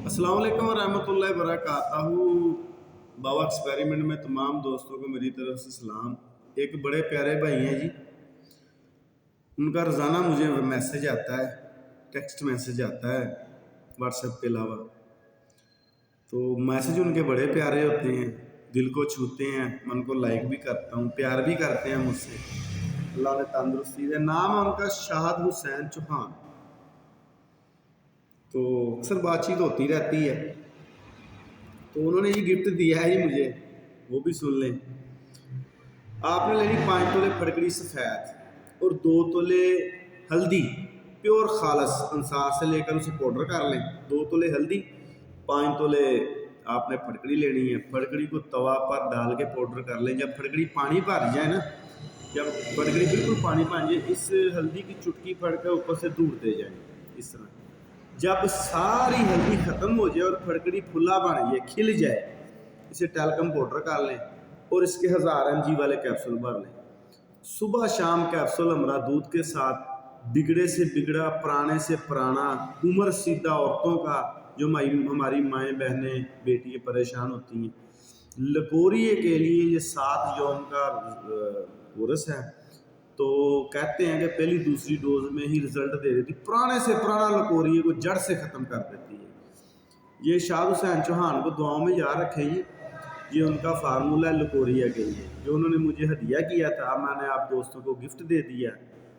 अस्सलाम वालेकुम वरहमतुल्लाहि वबरकातुहू। बाबा एक्सपेरिमेंट में तमाम दोस्तों को मेरी तरफ से सलाम। एक बड़े प्यारे भाई हैं जी, उनका रोज़ाना मुझे मैसेज आता है, टेक्स्ट मैसेज आता है व्हाट्सएप के अलावा। तो मैसेज उनके बड़े प्यारे होते हैं, दिल को छूते हैं, मन को लाइक भी करता हूँ, प्यार भी करते हैं मुझसे। अल्लाह ने तंदुरुस्ती दे। नाम है उनका शाहद हुसैन चौहान। तो अक्सर बातचीत होती रहती है। तो उन्होंने ये गिफ्ट दिया है जी मुझे, वो भी सुन लें। आपने लेनी 5 तोले फटकड़ी सफ़ेद और 2 तोले हल्दी प्योर खालस अंसार से लेकर उसे पाउडर कर लें। 2 तोले हल्दी, 5 तोले आपने फटकड़ी लेनी है। फटकड़ी को तवा पर डाल के पाउडर कर लें। जब फटकड़ी पानी भर जाए ना, जब फटकड़ी बिल्कुल पानी भर जाए, इस हल्दी की चुटकी पड़ कर ऊपर से दूरते जाए इस तरह। जब सारी हल्दी ख़त्म हो जाए और फटकड़ी फुला बन जाए, खिल जाए, इसे टैल्कम पाउडर कर लें और इसके 1000 mg वाले कैप्सूल भर लें। सुबह शाम कैप्सूल हमरा दूध के साथ, बिगड़े से बिगड़ा, पुराने से पुराना, उम्र सीधा औरतों का, जो हमारी माएँ बहनें बेटियाँ परेशान होती हैं, लकोरिए के लिए ये 7 यौम का कोर्स है। तो कहते हैं कि पहली दूसरी डोज में ही रिजल्ट दे देती, पुराने से पुराना लकोरिए को जड़ से ख़त्म कर देती है। ये शाहद हुसैन चौहान को दुआओं में याद रखें। ये उनका फार्मूला है लकोरिया के लिए, जो उन्होंने मुझे हदिया किया था, मैंने आप दोस्तों को गिफ्ट दे दिया।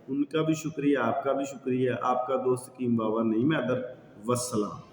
उनका भी शुक्रिया, आपका भी शुक्रिया। आपका दोस्त कीम बाबा नहीं मैदर। वस्सलाम।